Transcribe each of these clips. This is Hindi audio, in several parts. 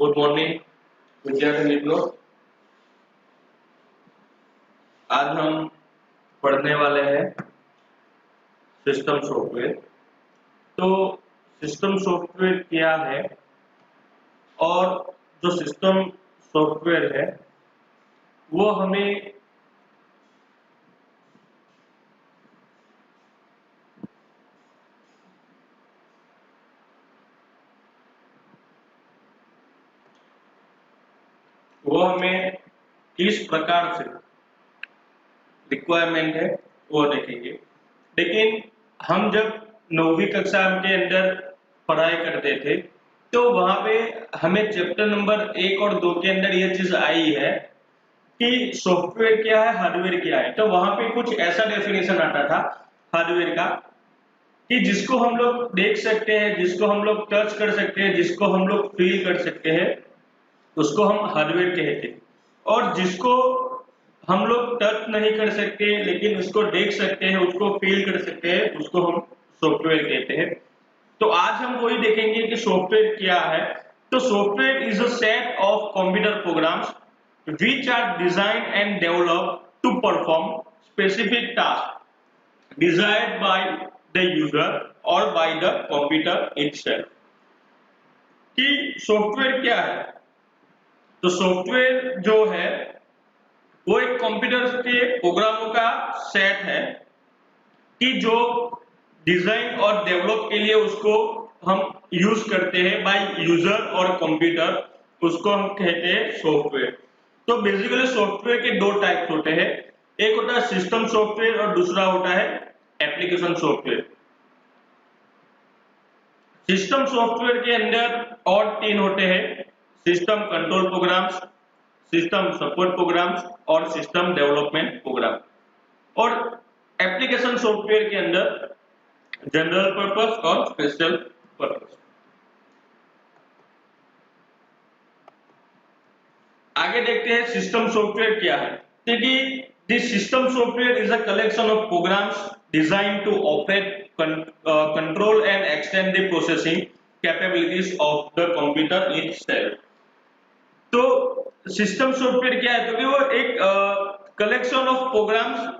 गुड मॉर्निंग विद्यार्थी मित्रों। आज हम पढ़ने वाले हैं सिस्टम सॉफ्टवेयर। तो सिस्टम सॉफ्टवेयर क्या है और जो सिस्टम सॉफ्टवेयर है वो हमें किस प्रकार से रिक्वायरमेंट है वो देखेंगे। लेकिन हम जब 9वीं कक्षा के अंदर पढ़ाई करते थे तो वहां पे हमें चैप्टर नंबर 1 और 2 के अंदर ये चीज आई है कि सॉफ्टवेयर क्या है, हार्डवेयर क्या है। तो वहां पे कुछ ऐसा डेफिनेशन आता था हार्डवेयर का कि जिसको हम लोग देख सकते हैं, जिसको हम लोग टच कर सकते हैं, जिसको हम लोग फील कर सकते हैं, उसको हम हार्डवेयर कहते हैं। और जिसको हम लोग टच नहीं कर सकते लेकिन उसको देख सकते हैं, उसको फील कर सकते हैं, उसको हम सॉफ्टवेयर कहते हैं। तो आज हम वही देखेंगे कि सॉफ्टवेयर क्या है। तो software is a set of computer programs which are designed and developed to perform specific tasks desired by the user or by the computer itself। कि सॉफ्टवेयर क्या है? तो सॉफ्टवेयर जो है वो एक कंप्यूटर के प्रोग्रामों का सेट है कि जो डिजाइन और डेवलप के लिए उसको हम यूज करते हैं बाय यूजर और कंप्यूटर, उसको हम कहते हैं सॉफ्टवेयर। तो बेसिकली सॉफ्टवेयर के दो टाइप्स होते हैं, एक होता है सिस्टम सॉफ्टवेयर और दूसरा होता है एप्लीकेशन सॉफ्टवेयर। सिस्टम सॉफ्टवेयर के अंदर और 3 होते हैं, system control programs, system support programs और सिस्टम डेवलपमेंट प्रोग्राम। और एप्लीकेशन सॉफ्टवेयर के अंदर जनरल पर्पस और स्पेशल पर्पस। आगे देखते हैं सिस्टम सॉफ्टवेयर क्या है। क्योंकि this system software is a collection of programs designed to operate, control and extend the processing capabilities of the computer itself. तो सिस्टम सॉफ्टवेयर क्या है? क्योंकि वो एक collection of programs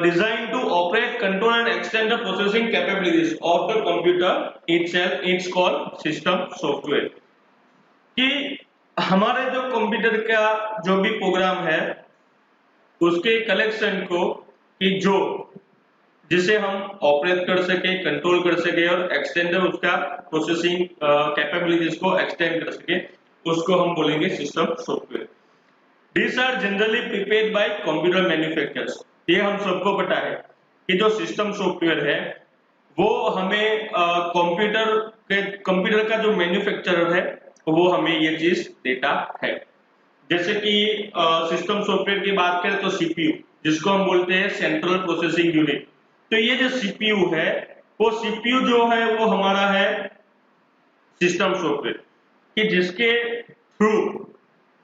designed to operate, control and extend the processing capabilities of the computer itself, it's called system software। कि हमारे जो कंप्यूटर का जो भी प्रोग्राम है उसके कलेक्शन को कि जो जिसे हम ऑपरेट कर सके, कंट्रोल कर सके और एक्सटेंड उसका प्रोसेसिंग कैपेबिलिटीज को एक्सटेंड कर सके, उसको हम बोलेंगे system software. These are generally prepared by computer manufacturers। ये हम सबको पता है कि जो सिस्टम सॉफ्टवेयर है वो हमें कंप्यूटर का जो मैन्युफैक्चरर है वो हमें ये चीज देता है। जैसे कि सिस्टम सॉफ्टवेयर की बात करें तो सीपीयू, जिसको हम बोलते हैं सेंट्रल प्रोसेसिंग यूनिट। तो ये जो सीपीयू है वो सीपीयू जो है वो हमारा है सिस्टम सॉफ्टवेयर, कि जिसके थ्रू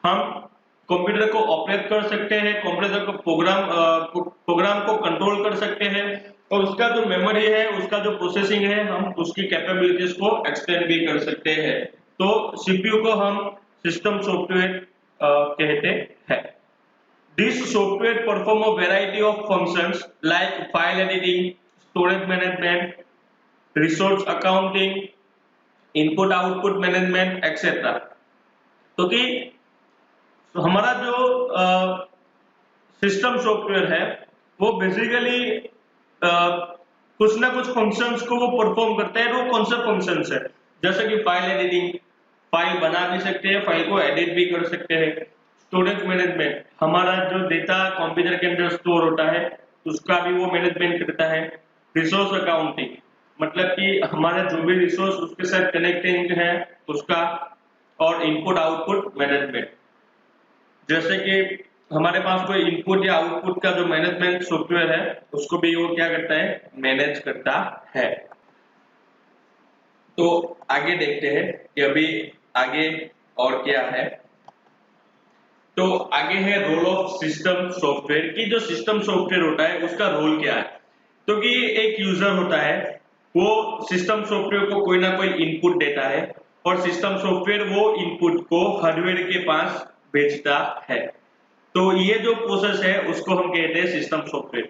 हम कंप्यूटर को ऑपरेट कर सकते हैं, कंप्यूटर को प्रोग्राम को कंट्रोल कर सकते हैं और उसका जो मेमोरी है, उसका जो प्रोसेसिंग है, हम उसकी कैपेबिलिटीज को एक्सटेंड भी कर सकते हैं। तो सीपीयू को हम सिस्टम सॉफ्टवेयर कहते हैं। This software perform a variety of functions like file editing, storage management, resource accounting, input output management etcetera. तो कि हमारा जो सिस्टम सॉफ्टवेयर है वो बेसिकली कुछ ना कुछ फंक्शंस को वो परफॉर्म करता है। वो कौन से फंक्शंस है? जैसे कि फाइल एडिटिंग, फाइल बना भी सकते हैं, फाइल को एडिट भी कर सकते हैं। स्टोरेज मैनेजमेंट, हमारा जो डेटा कंप्यूटर के अंदर स्टोर होता है उसका भी वो मैनेजमेंट करता है। रिसोर्स अकाउंटिंग, मतलब कि हमारे जो भी रिसोर्स उसके साथ कनेक्टिंग है उसका। और इनपुट आउटपुट मैनेजमेंट, जैसे कि हमारे पास कोई इनपुट या आउटपुट का जो मैनेजमेंट सॉफ्टवेयर है उसको भी वो क्या करता है, मैनेज करता है। तो आगे देखते हैं कि अभी आगे और क्या है। तो आगे है रोल ऑफ सिस्टम सॉफ्टवेयर, की जो सिस्टम सॉफ्टवेयर होता है उसका रोल क्या है। तो कि एक यूजर होता है, वो सिस्टम सॉफ्टवेयर को कोई ना कोई इनपुट देता है और सिस्टम सॉफ्टवेयर वो इनपुट को हार्डवेयर के पास भेजता है। तो ये जो प्रोसेस है उसको हम कहते हैं सिस्टम सॉफ्टवेयर।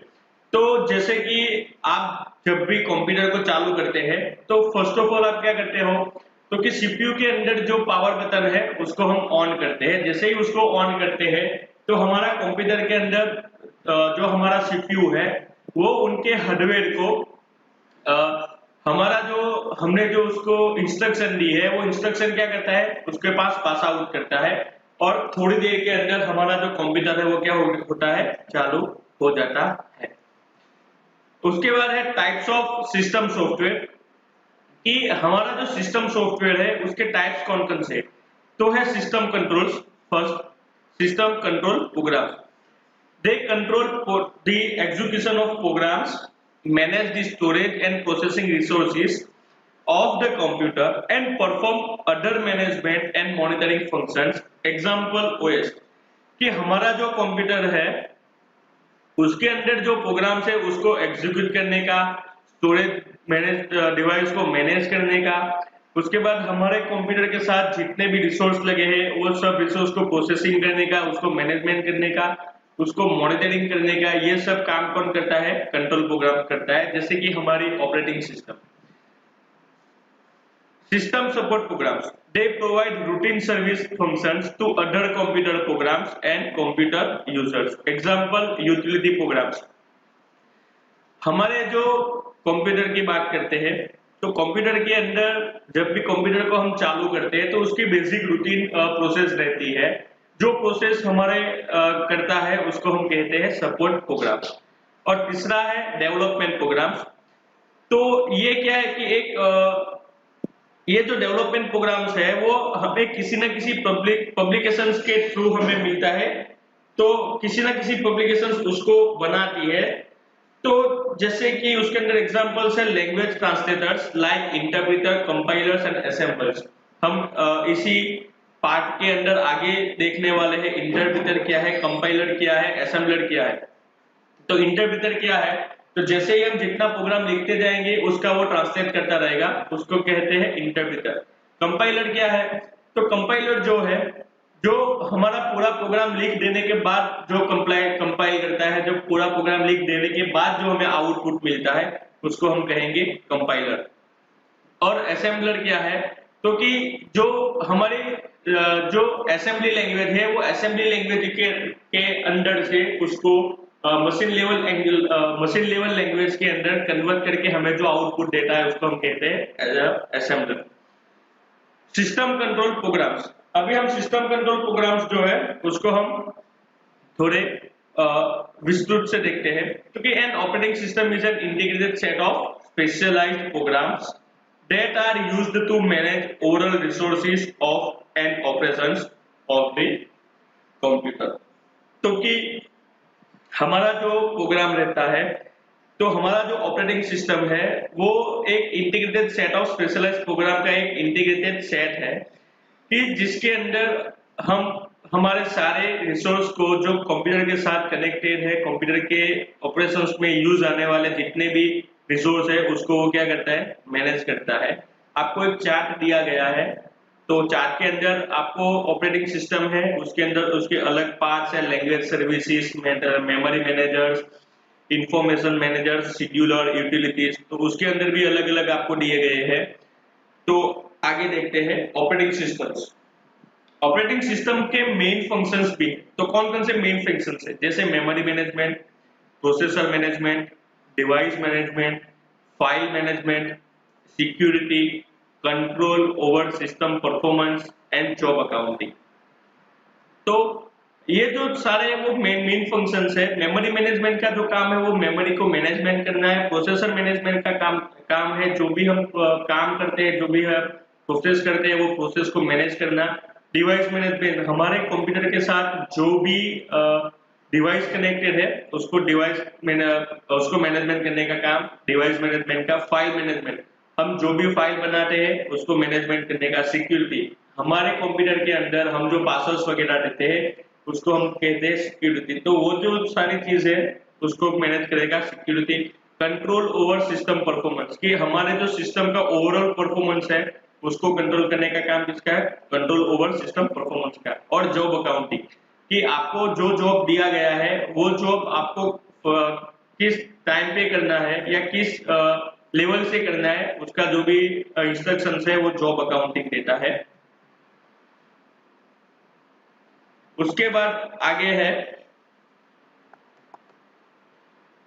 तो जैसे कि आप जब भी कंप्यूटर को चालू करते हैं तो फर्स्ट ऑफ ऑल आप क्या करते हो, तो कि सीपीयू के अंदर जो पावर बटन है उसको हम ऑन करते हैं। जैसे ही उसको ऑन करते हैं तो हमारा कंप्यूटर के अंदर जो हमारा सीपीयू है वो उनके हार्डवेयर को हमारा जो हमने जो उसको इंस्ट्रक्शन दी है वो इंस्ट्रक्शन क्या करता है, उसके पास आउट करता है और थोड़ी देर के अंदर हमारा जो कंप्यूटर है वो क्या होता है, चालू हो जाता है। उसके बाद है टाइप्स ऑफ सिस्टम सॉफ्टवेयर, कि हमारा जो सिस्टम सॉफ्टवेयर है उसके टाइप्स कौन कौन से, तो है system controls. First system control program, they control the execution of programs, manage the storage and processing resources of the computer and perform other management and monitoring functions। Example OS, कि हमारा जो कंप्यूटर है उसके अंदर जो प्रोग्राम्स है उसको एग्जीक्यूट करने का, स्टोरेज मैनेज डिवाइस को मैनेज करने का, उसके बाद हमारे कंप्यूटर के साथ जितने भी रिसोर्स लगे हैं वो सब रिसोर्स को प्रोसेसिंग करने का, उसको मैनेजमेंट करने का, उसको मॉनिटरिंग करने का, ये सब काम कौन करता है, कंट्रोल प्रोग्राम करता है। जैसे कि हमारी operating system. System support programs, they provide routine service functions to other computer programs and computer users। Example utility programs। हमारे जो कंप्यूटर की बात करते हैं तो कंप्यूटर के अंदर जब भी कंप्यूटर को हम चालू करते हैं तो उसकी बेसिक रूटीन प्रोसेस रहती है। जो प्रोसेस हमारे करता है उसको हम कहते हैं सपोर्ट प्रोग्राम। और तीसरा है डेवलपमेंट प्रोग्राम्स। तो ये क्या है कि ये जो डेवलपमेंट प्रोग्राम्स है वो हमें किसी न किसी पब्लिकेशंस के थ्रू हमें मिलता है। तो किसी न किसी पब्लिकेशंस उसको बनाती है। तो जैसे कि उसके अंदर एग्जांपल्स है language translators like interpreter, compilers and assemblers. हम इसी पार्ट के अंदर आगे देखने वाले हैं इंटरप्रेटर क्या है, कंपाइलर क्या है, असेंबलर क्या है। तो इंटरप्रेटर क्या है, तो जैसे ही हम जितना प्रोग्राम लिखते जाएंगे उसका वो ट्रांसलेट करता रहेगा, उसको कहते हैं इंटरप्रेटर। कंपाइलर क्या है, तो कंपाइलर जो है जो हमारा पूरा प्रोग्राम लिख देने के बाद जो कंपाइल करता है, जो पूरा प्रोग्राम लिख देने के बाद जो हमें आउटपुट मिलता है उसको हम कहेंगे कंपाइलर। और असेंबलर क्या है, तो कि जो हमारी जो असेंबली लैंग्वेज है वो असेंबली लैंग्वेज के अंदर से उसको मशीन लेवल लैंग्वेज के अंदर कन्वर्ट करके हमें जो आउटपुट देता है उसको हम कहते हैं असेंबलर। सिस्टम कंट्रोल प्रोग्राम्स, अभी हम सिस्टम कंट्रोल प्रोग्राम्स जो है उसको हम थोड़े विस्तृत से देखते हैं। क्योंकि an operating system is an integrated set of specialised programs that are used to manage overall resources of an operations of the computer। तो कि हमारा जो प्रोग्राम रहता है, तो हमारा जो ऑपरेटिंग सिस्टम है वो एक integrated set of specialised program का एक इंटीग्रेटेड सेट है कि जिसके अंदर हम हमारे सारे रिसोर्स को जो कंप्यूटर के साथ कनेक्टेड है, कंप्यूटर के ऑपरेशंस में यूज आने वाले जितने भी रिसोर्स है उसको वो क्या करता है, मैनेज करता है। आपको एक चार्ट दिया गया है, तो चार्ट के अंदर आपको ऑपरेटिंग सिस्टम है, उसके अंदर उसके अलग पार्ट्स है, language services, memory managers, information managers, scheduler, utilities. तो उसके अंदर भी अलग अलग आपको दिए गए हैं। तो आगे देखते हैं ऑपरेटिंग सिस्टम्स। ऑपरेटिंग सिस्टम के मेन फंक्शंस भी, तो कौन कौन से मेन फंक्शंस है, जैसे memory management, processor management, device management, file management, security, control over system performance and job accounting. तो ये जो सारे वो मेन फंक्शंस है। मेमोरी मैनेजमेंट का जो काम है वो मेमोरी को मैनेजमेंट करना है। प्रोसेसर मैनेजमेंट का काम है जो भी हम काम करते हैं, जो भी हम प्रोसेस करते हैं वो प्रोसेस को मैनेज करना। डिवाइस मैनेजमेंट, हमारे कंप्यूटर के साथ जो भी डिवाइस कनेक्टेड है उसको उसको मैनेजमेंट करने का काम डिवाइस मैनेजमेंट का। फाइल मैनेजमेंट, हम जो भी फाइल बनाते हैं उसको मैनेजमेंट करने का। सिक्योरिटी, हमारे कंप्यूटर के अंदर हम जो पासवर्ड्स वगैरह देते हैं उसको हम कहते हैं सिक्योरिटी। तो वो जो सारी चीज है उसको मैनेज करेगा security. Control over system performance, कि हमारे जो सिस्टम का ओवरऑल परफॉर्मेंस है उसको कंट्रोल करने का काम किसका है? कंट्रोल ओवर सिस्टम परफॉर्मेंस का। और जॉब अकाउंटिंग, कि आपको जो जॉब दिया गया है वो जॉब आपको किस टाइम पे करना है या किस लेवल से करना है, उसका जो भी इंस्ट्रक्शंस है वो जॉब अकाउंटिंग देता है। उसके बाद आगे है,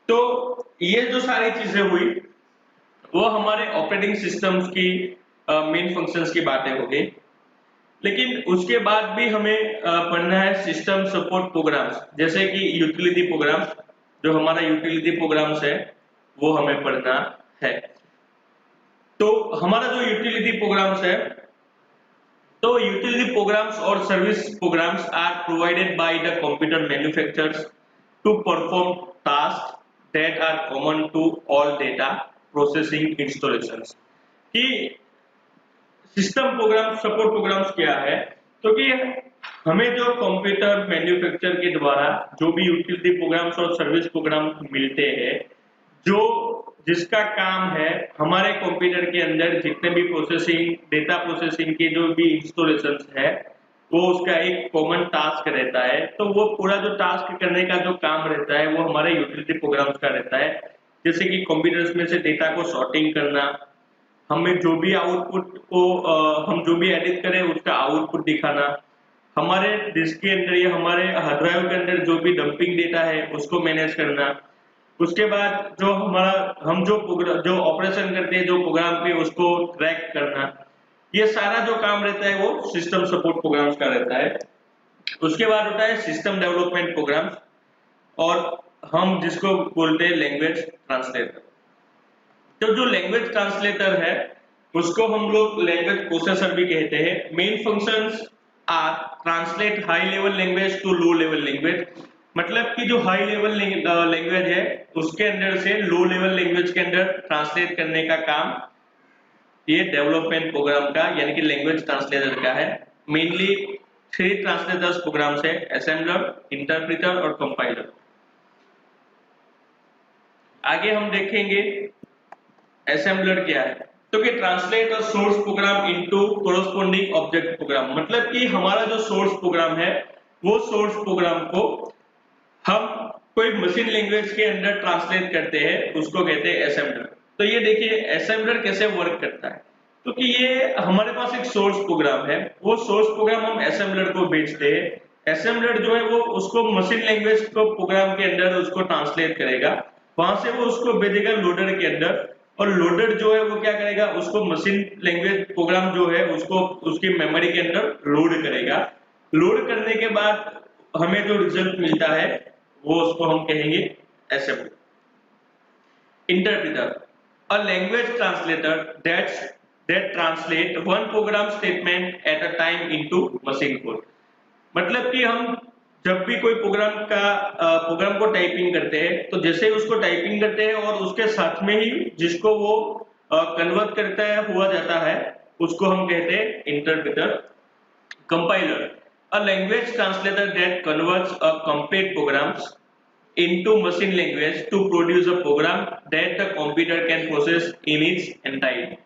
तो ये जो सारी चीजें हुई वो हमारे ऑपरेटिंग सिस्टम्स की मेन फंक्शंस की बातें हो गई। लेकिन उसके बाद भी हमें पढ़ना है सिस्टम सपोर्ट प्रोग्राम्स, जैसे कि यूटिलिटी प्रोग्राम्स। जो हमारा यूटिलिटी प्रोग्राम्स है वो हमें पढ़ना है। तो हमारा जो यूटिलिटी प्रोग्राम्स है, तो यूटिलिटी प्रोग्राम्स और service programs are provided by the computer manufacturers to perform task that are common to all data processing installations. कि सिस्टम प्रोग्राम सपोर्ट प्रोग्राम्स क्या है, तो कि हमें जो कंप्यूटर मैन्युफैक्चर के द्वारा जो भी यूटिलिटी प्रोग्राम्स और सर्विस प्रोग्राम मिलते हैं, जो जिसका काम है हमारे कंप्यूटर के अंदर जितने भी प्रोसेसिंग डेटा प्रोसेसिंग के जो भी इंस्टॉलेशंस है, वो उसका एक कॉमन टास्क रहता है। तो वो पूरा जो टास्क करने का जो काम रहता है वो हमारे यूटिलिटी प्रोग्राम्स का रहता है। जैसे कि कंप्यूटर्स में से डेटा को सॉर्टिंग करना, हमें जो भी आउटपुट को हम जो भी एडिट करें उसका आउटपुट दिखाना, हमारे डिस्क के अंदर या हमारे हार्ड ड्राइव के अंदर जो भी डंपिंग डेटा है उसको मैनेज करना। उसके बाद जो हमारा हम जो ऑपरेशन करते हैं जो प्रोग्राम पे उसको ट्रैक करना, ये सारा जो काम रहता है वो सिस्टम सपोर्ट प्रोग्राम्स का रहता है। उसके बाद होता है सिस्टम डेवलपमेंट प्रोग्राम्स, और हम जिसको बोलते हैं लैंग्वेज ट्रांसलेटर। तो जो लैंग्वेज ट्रांसलेटर है उसको हम लोग लैंग्वेज प्रोसेसर भी कहते हैं। Main functions are translate high level language to low level language. मतलब कि जो हाई लेवल लैंग्वेज है उसके अंदर से लो लेवल लैंग्वेज के अंदर ट्रांसलेट करने का काम ये डेवलपमेंट प्रोग्राम का यानी कि लैंग्वेज ट्रांसलेटर का है। मेनली 3 ट्रांसलेटर्स प्रोग्राम्स है, असेंबलर, इंटरप्रेटर और कंपाइलर। आगे हम देखेंगे असेंबलर क्या है, तो कि translate a source program into corresponding object program. मतलब कि हमारा जो सोर्स प्रोग्राम है वो सोर्स प्रोग्राम को हम कोई मशीन लैंग्वेज के अंदर ट्रांसलेट करते हैं, उसको कहते हैं असेंबलर। तो ये देखिए असेंबलर कैसे वर्क करता है, तो कि ये हमारे पास एक सोर्स प्रोग्राम है, वो सोर्स प्रोग्राम हम असेंबलर को भेजते हैं। असेंबलर जो है वो उसको मशीन लैंग्वेज को प्रोग्राम के अंदर उसको ट्रांसलेट करेगा, वहां से वो उसको भेजेगा लोडर के अंदर, और लोडर जो है वो क्या करेगा, उसको मशीन लैंग्वेज प्रोग्राम जो है उसको उसकी मेमोरी के अंदर लोड करेगा। लोड करने के बाद हमें जो रिजल्ट मिलता है वो उसको हम कहेंगे assembler. Interpreter, a language translator that translate one program statement at a time into machine code। मतलब कि हम जब भी कोई प्रोग्राम को टाइपिंग करते हैं, तो जैसे ही उसको टाइपिंग करते हैं और उसके साथ में ही जिसको वो कन्वर्ट करता है हुआ जाता है, उसको हम कहते हैं interpreter. Compiler, a language translator that converts a complete programs into machine language to produce a program that the computer can process in its entirety।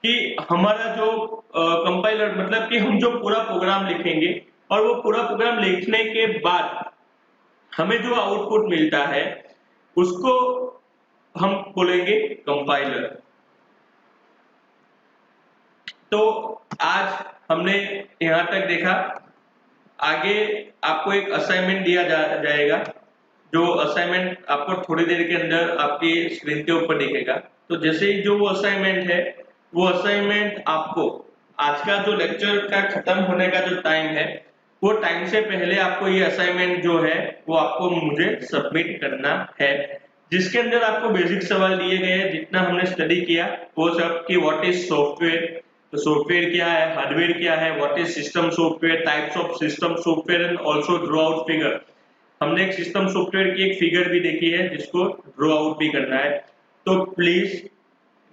कि हमारा जो कंपाइलर मतलब कि हम जो पूरा प्रोग्राम लिखेंगे और वो पूरा प्रोग्राम लिखने के बाद हमें जो आउटपुट मिलता है उसको हम बोलेंगे कंपाइलर। तो आज हमने यहां तक देखा, आगे आपको एक असाइनमेंट दिया जाएगा, जो असाइनमेंट आपको थोड़ी देर के अंदर आपकी स्क्रीन के ऊपर दिखेगा। तो जैसे ही जो वो असाइनमेंट है, वो असाइनमेंट आपको आज का जो लेक्चर का खत्म होने का जो टाइम है, वो टाइम से पहले आपको ये असाइनमेंट जो है वो आपको मुझे सबमिट करना है, जिसके अंदर आपको बेसिक सवाल दिए गए हैं। जितना हमने स्टडी किया वो सब कि व्हाट इज सॉफ्टवेयर, तो सॉफ्टवेयर क्या है, हार्डवेयर क्या है, what is system software, types of system software and also draw out figure. हमने एक सिस्टम सॉफ्टवेयर की एक फिगर भी देखी है जिसको ड्रॉ आउट भी करना है। तो प्लीज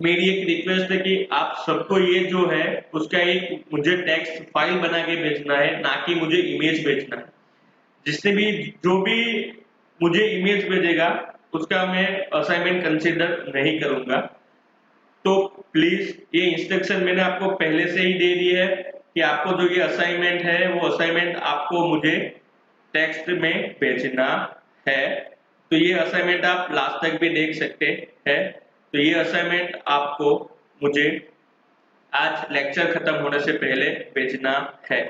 मेरी एक रिक्वेस्ट है कि आप सबको ये जो है उसका एक मुझे टेक्स्ट फाइल बना के भेजना है, ना कि मुझे इमेज भेजना है। जिसने भी जो भी मुझे इमेज भेजेगा उसका मैं असाइनमेंट कंसीडर नहीं करूंगा। तो प्लीज ये इंस्ट्रक्शन मैंने आपको पहले से ही दे दी है कि आपको जो ये असाइनमेंट है वो असाइनमेंट आपको मुझे टेक्स्ट में भेजना है। तो ये असाइनमेंट आप लास्ट तक भी देख सकते हैं। तो ये असाइनमेंट आपको मुझे आज लेक्चर खत्म होने से पहले भेजना है।